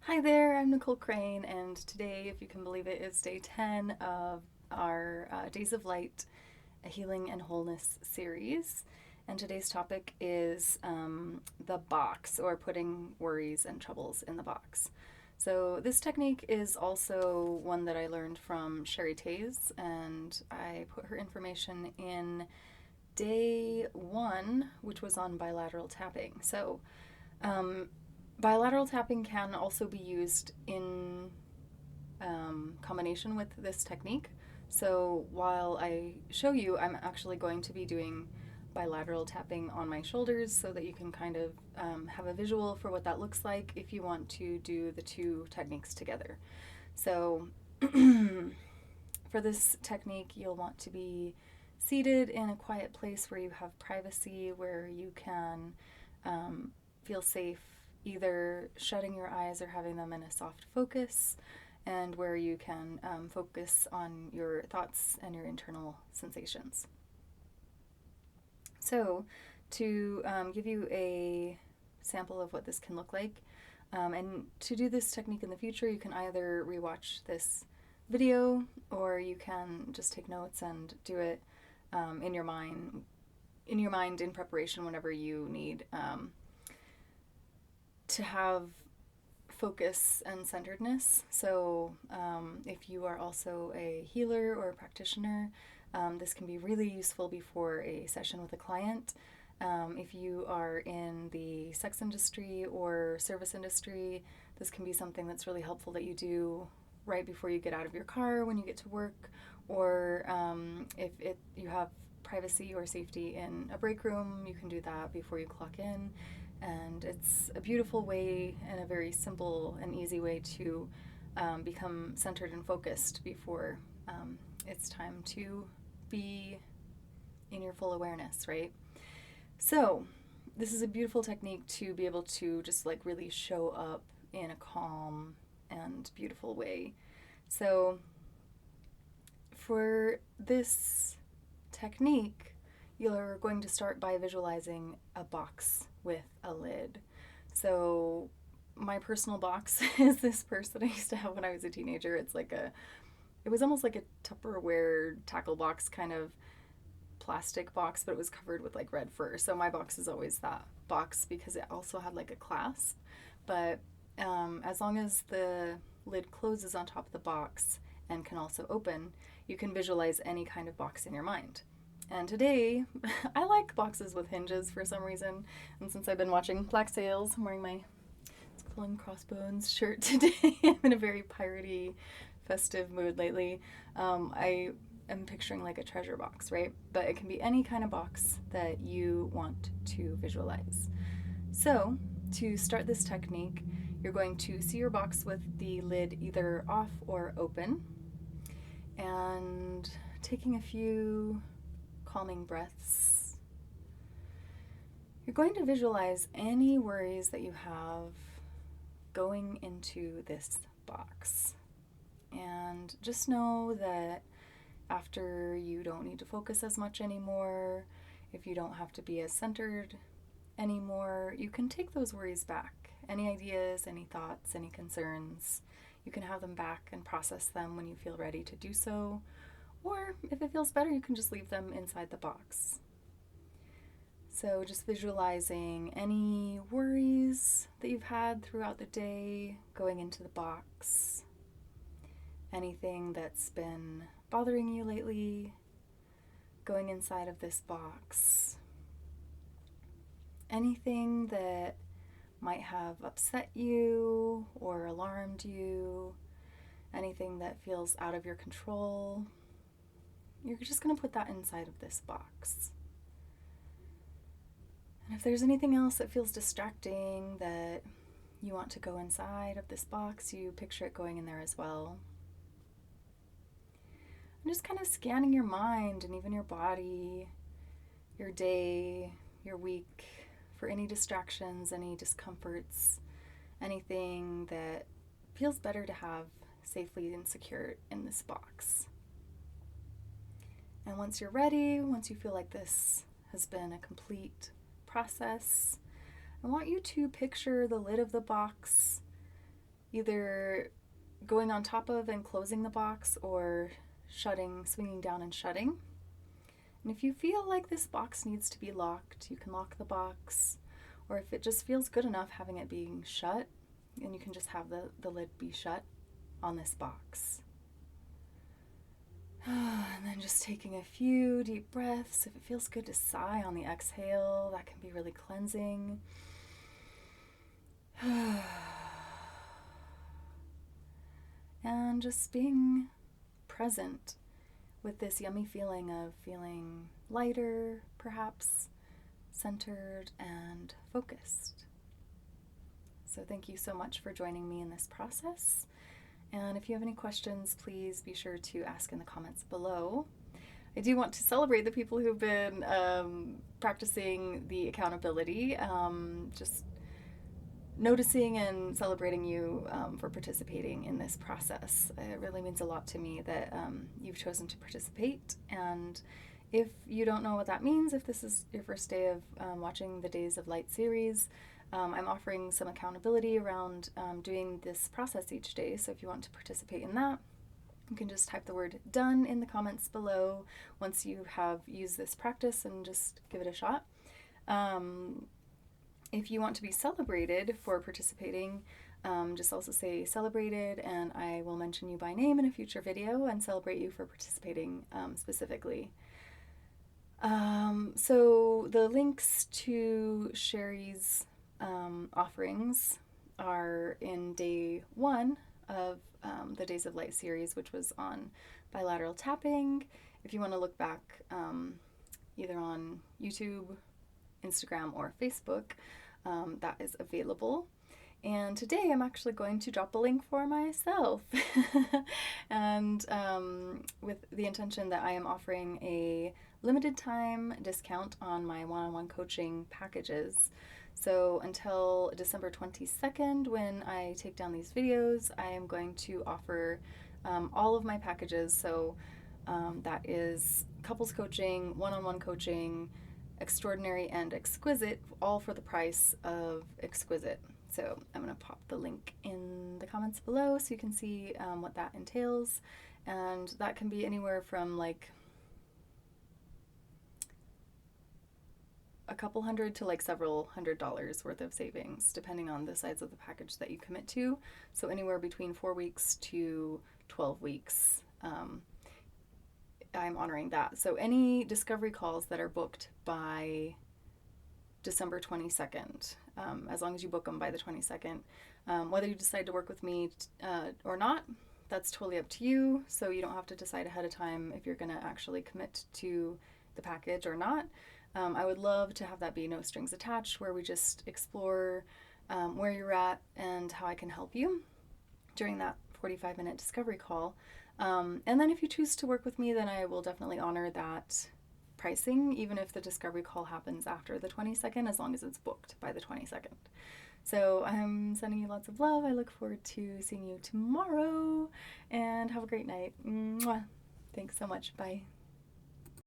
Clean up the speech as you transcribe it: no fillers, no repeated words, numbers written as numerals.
Hi there, I'm Nicole Crane, and today, if you can believe it, is day 10 of our Days of Light, a Healing and Wholeness series. And today's topic is the box, or putting worries and troubles in the box. So, this technique is also one that I learned from Sherry Tays, and I put her information in day 1, which was on bilateral tapping. So, um, bilateral tapping can also be used in combination with this technique. So while I show you, I'm actually going to be doing bilateral tapping on my shoulders so that you can kind of have a visual for what that looks like if you want to do the two techniques together. So for this technique, you'll want to be seated in a quiet place where you have privacy, where you can feel safe either shutting your eyes or having them in a soft focus, and where you can focus on your thoughts and your internal sensations. So, to give you a sample of what this can look like, and to do this technique in the future, you can either rewatch this video or you can just take notes and do it in your mind. In preparation whenever you need to have focus and centeredness. So, if you are also a healer or a practitioner, this can be really useful before a session with a client. If you are in the sex industry or service industry, this can be something that's really helpful that you do right before you get out of your car when you get to work, or if you have privacy or safety in a break room, you can do that before you clock in. And it's a beautiful way and a very simple and easy way to become centered and focused before it's time to be in your full awareness, right? So, this is a beautiful technique to be able to just like really show up in a calm and beautiful way. So, for this technique, you're going to start by visualizing a box with a lid. So, my personal box is this purse that I used to have when I was a teenager. It was almost like a Tupperware tackle box kind of plastic box, but it was covered with like red fur. So, my box is always that box because it also had like a clasp. But as long as the lid closes on top of the box and can also open, you can visualize any kind of box in your mind. And today, I like boxes with hinges for some reason. And since I've been watching Black Sails, I'm wearing my Skull and Crossbones shirt today. I'm in a very piratey, festive mood lately. I am picturing like a treasure box, right? But it can be any kind of box that you want to visualize. So, to start this technique, you're going to see your box with the lid either off or open, and taking a few calming breaths. You're going to visualize any worries that you have going into this box. And just know that after you don't need to focus as much anymore, if you don't have to be as centered anymore, you can take those worries back. Any ideas, any thoughts, any concerns, you can have them back and process them when you feel ready to do so. Or if it feels better, you can just leave them inside the box. So just visualizing any worries that you've had throughout the day going into the box, anything that's been bothering you lately going inside of this box, anything that might have upset you or alarmed you, anything that feels out of your control. You're just going to put that inside of this box. And if there's anything else that feels distracting that you want to go inside of this box, you picture it going in there as well. And just kind of scanning your mind and even your body, your day, your week, for any distractions, any discomforts, anything that feels better to have safely and secure in this box. And once you're ready, once you feel like this has been a complete process, I want you to picture the lid of the box either going on top of and closing the box or swinging down and shutting. And if you feel like this box needs to be locked, you can lock the box. Or if it just feels good enough having it being shut, then you can just have the lid be shut on this box. And then just taking a few deep breaths. If it feels good to sigh on the exhale, that can be really cleansing. And just being present with this yummy feeling of feeling lighter, perhaps, centered and focused. So thank you so much for joining me in this process. And if you have any questions, please be sure to ask in the comments below. I do want to celebrate the people who've been practicing the accountability, just noticing and celebrating you for participating in this process. It really means a lot to me that you've chosen to participate. And if you don't know what that means, if this is your first day of watching the Days of Light series, I'm offering some accountability around doing this process each day. So if you want to participate in that, you can just type the word done in the comments below once you have used this practice and just give it a shot. If you want to be celebrated for participating, just also say celebrated, and I will mention you by name in a future video and celebrate you for participating specifically. So the links to Sherry's offerings are in day 1 of the Days of Light series, which was on bilateral tapping. If you want to look back either on YouTube, Instagram, or Facebook, that is available. And today I'm actually going to drop a link for myself and with the intention that I am offering a limited time discount on my one-on-one coaching packages. So until December 22nd, when I take down these videos, I am going to offer all of my packages. So that is couples coaching, one-on-one coaching, extraordinary, and exquisite, all for the price of exquisite. So I'm going to pop the link in the comments below so you can see what that entails. And that can be anywhere from like a couple hundred to like several $100s worth of savings, depending on the size of the package that you commit to. So anywhere between 4 weeks to 12 weeks. I'm honoring that. So any discovery calls that are booked by December 22nd, as long as you book them by the 22nd, whether you decide to work with me or not, that's totally up to you. So you don't have to decide ahead of time if you're going to actually commit to the package or not. I would love to have that be no strings attached, where we just explore where you're at and how I can help you during that 45-minute discovery call. And then if you choose to work with me, then I will definitely honor that pricing, even if the discovery call happens after the 22nd, as long as it's booked by the 22nd. So I'm sending you lots of love. I look forward to seeing you tomorrow, and have a great night. Mwah. Thanks so much. Bye.